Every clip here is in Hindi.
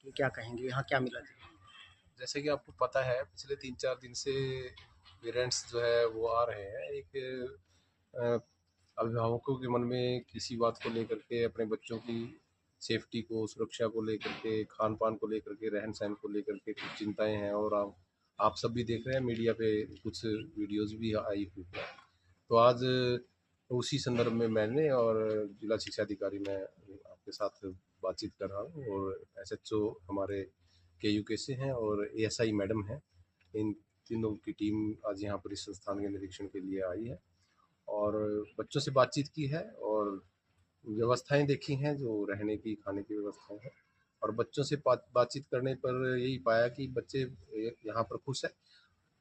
कि क्या कहेंगे, यहाँ क्या मिला जी? जैसे कि आपको पता है पिछले 3-4 दिन से पेरेंट्स जो है वो आ रहे हैं। एक अ, अभिभावकों के मन में किसी बात को लेकर के, अपने बच्चों की सेफ्टी को, सुरक्षा को लेकर के, खान-पान को लेकर के, रहन-सहन को लेकर के कुछ चिंताएँ हैं। और आप सब भी देख रहे हैं, मीडिया पे कुछ वीडियोज़ भी आई हुई हैं। तो आज उसी संदर्भ में मैंने और जिला शिक्षा अधिकारी मैं आपके साथ बातचीत कर रहा हूँ। और एसएचओ हमारे केयूके से हैं और एएसआई मैडम हैं। इन तीनों की टीम आज यहाँ पर इस संस्थान के निरीक्षण के लिए आई है और बच्चों से बातचीत की है और व्यवस्थाएं देखी हैं, जो रहने की, खाने की व्यवस्थाएं हैं। और बच्चों से बातचीत करने पर यही पाया कि बच्चे यहाँ पर खुश हैं।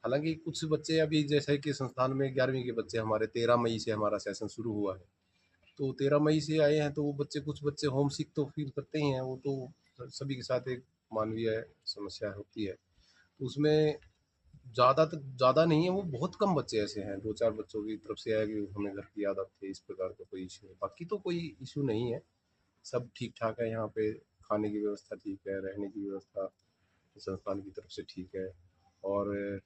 हालांकि कुछ बच्चे अभी, जैसे कि संस्थान में 11वीं के बच्चे हमारे 13 मई से हमारा सेशन शुरू हुआ है, तो 13 मई से आए हैं। तो वो बच्चे, कुछ बच्चे होम सिक तो फील करते ही हैं, वो तो सभी के साथ एक मानवीय समस्या होती है। तो उसमें ज़्यादा नहीं है, वो बहुत कम बच्चे ऐसे हैं, 2-4 बच्चों की तरफ से आया कि हमें घर की याद आती है, इस प्रकार का कोई इशू है। बाकी तो कोई इशू नहीं है, सब ठीक ठाक है। यहाँ पे खाने की व्यवस्था ठीक है, रहने की व्यवस्था संस्थान की तरफ से ठीक है। और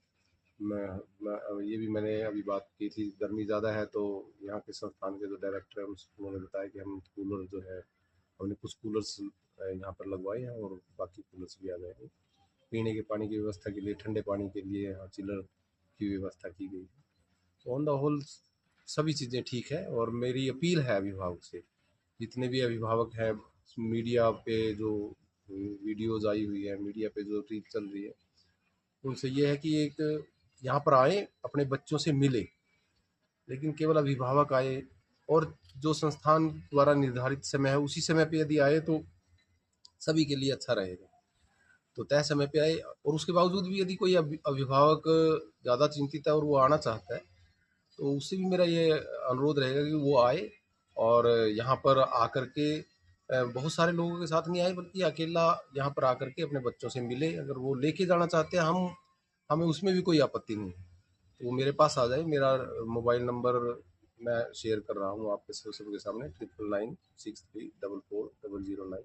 ये भी मैंने अभी बात की थी, गर्मी ज़्यादा है तो यहाँ के संस्थान के जो डायरेक्टर हैं उन्होंने बताया कि हम कूलर जो है, हमने कुछ कूलर्स यहाँ पर लगवाए हैं और बाकी कूलर्स भी आ गए हैं। पीने के पानी की व्यवस्था के लिए, ठंडे पानी के लिए यहाँ चिलर की व्यवस्था की गई है। तो ऑन द होल सभी चीज़ें ठीक है। और मेरी अपील है अभिभावक से, जितने भी अभिभावक हैं, मीडिया पे जो वीडियोज़ आई हुई है, मीडिया पे जो रील चल रही है, उनसे ये है कि एक यहाँ पर आए, अपने बच्चों से मिले, लेकिन केवल अभिभावक आए और जो संस्थान द्वारा निर्धारित समय है उसी समय पे यदि आए तो सभी के लिए अच्छा रहेगा। तो तय समय पे आए। और उसके बावजूद भी यदि कोई अभिभावक ज़्यादा चिंतित है और वो आना चाहता है, तो उससे भी मेरा ये अनुरोध रहेगा कि वो आए और यहाँ पर आकर के बहुत सारे लोगों के साथ नहीं आए, बल्कि अकेला यहाँ पर आकर के अपने बच्चों से मिले। अगर वो लेके जाना चाहते हैं, हमें उसमें भी कोई आपत्ति नहीं है। तो वो मेरे पास आ जाए। मेरा मोबाइल नंबर मैं शेयर कर रहा हूँ आपके सबके सामने, 9996344009।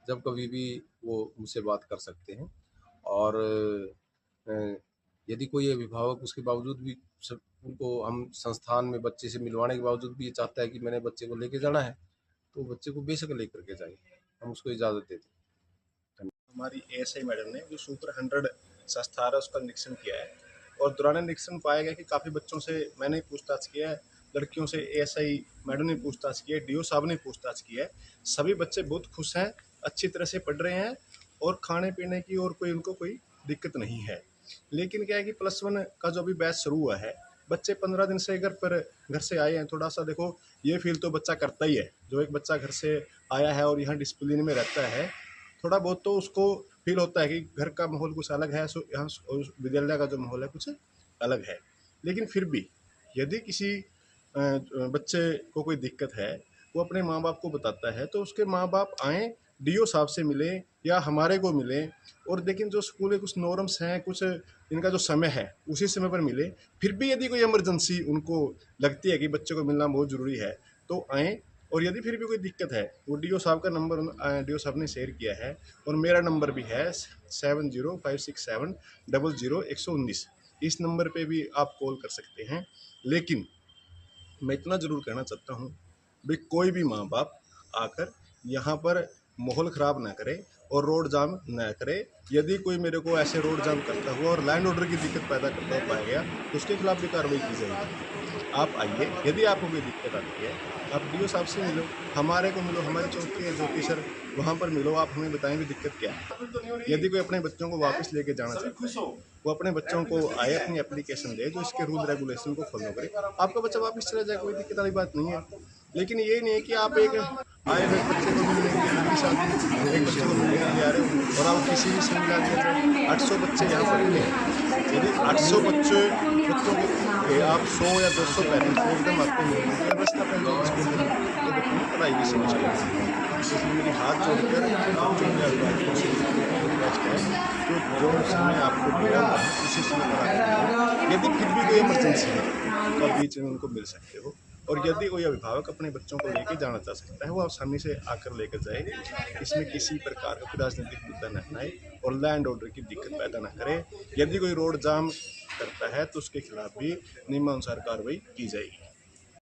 जब कभी भी वो मुझसे बात कर सकते हैं। और यदि कोई अभिभावक उसके बावजूद भी उनको हम संस्थान में बच्चे से मिलवाने के बावजूद भी ये चाहता है कि मैंने बच्चे को लेके जाना है, तो बच्चे को बेशक लेकर के जाए, हम उसको इजाज़त देते हैं। हमारी एएसआई मैडम ने जो सुपर 100 संस्था है उसका निरीक्षण किया है और दौरान निरीक्षण पाया गया कि काफ़ी बच्चों से मैंने पूछताछ किया है, लड़कियों से एएसआई मैडम ने पूछताछ की है, डीओ साहब ने पूछताछ की है। सभी बच्चे बहुत खुश हैं, अच्छी तरह से पढ़ रहे हैं और खाने पीने की और उनको कोई दिक्कत नहीं है। लेकिन क्या है कि +1 का जो अभी बैच शुरू हुआ है, बच्चे 15 दिन से घर से आए हैं। थोड़ा सा देखो, ये फील तो बच्चा करता ही है। जो एक बच्चा घर से आया है और यहाँ डिसिप्लिन में रहता है, थोड़ा बहुत तो उसको फील होता है कि घर का माहौल कुछ अलग है, यहाँ विद्यालय का जो माहौल है कुछ अलग है। लेकिन फिर भी यदि किसी बच्चे को कोई दिक्कत है, वो अपने माँ बाप को बताता है, तो उसके माँ बाप आएँ, डीओ साहब से मिलें या हमारे को मिलें। और लेकिन जो स्कूल के कुछ नॉर्म्स हैं, कुछ इनका जो समय है, उसी समय पर मिले। फिर भी यदि कोई इमरजेंसी उनको लगती है कि बच्चे को मिलना बहुत ज़रूरी है, तो आएँ। और यदि फिर भी कोई दिक्कत है, वो डीओ साहब का नंबर डीओ साहब ने शेयर किया है और मेरा नंबर भी है 7056700119। इस नंबर पे भी आप कॉल कर सकते हैं। लेकिन मैं इतना ज़रूर कहना चाहता हूँ भाई, कोई भी माँ बाप आकर यहाँ पर माहौल ख़राब ना करे और रोड जाम ना करे। यदि कोई मेरे को ऐसे रोड जाम करता हुआ और लैंड ऑर्डर की दिक्कत पैदा करता हुआ पाया गया, तो उसके खिलाफ भी कार्रवाई की जाएगी। आप आइए, यदि आपको कोई दिक्कत आती है, आप डीओ साहब से मिलो, हमारे को मिलो, हमारे चौक के ज्योति सर वहाँ पर मिलो, आप हमें बताएंगे दिक्कत क्या है। यदि कोई अपने बच्चों को वापस लेके जाना चाहता है, वो अपने बच्चों को आए, अपनी एप्लीकेशन दे, जो इसके रूल रेगुलेशन को फॉलो करे, आपका बच्चा वापस चला जाए, कोई दिक्कत वाली बात नहीं है। लेकिन ये नहीं है कि आप एक आए हुए बच्चे को मिलने के लिए साथ एक बच्चे को मिलने के लिए आ रहे हो और आप किसी भी संविदा के 800 बच्चे यहाँ पर मिले। यदि 800 बच्चों को आप 100 या 200 पेरेंट्स को एकदम आपको मिलने की व्यवस्था पहले स्कूल में, तो बच्चों की पढ़ाई भी समझ आएगी। इसलिए मेरी हाथ जोड़कर जो मेरा अभिभावकों से रिक्वेस्ट है, जो समय आपको दिया हुआ है उसी समय पर। यदि फिर भी कोई इमरजेंसी है तो आप बीच में उनको मिल सकते हो। और यदि कोई अभिभावक अपने बच्चों को लेकर जाना चाह सकता है वो आसानी से आकर लेकर जाए, इसमें किसी प्रकार का कोई राजनीतिक मुद्दा न अपनाए और लैंड ऑर्डर की दिक्कत पैदा न करे। यदि कोई रोड जाम करता है तो उसके खिलाफ भी नियमानुसार कार्रवाई की जाएगी।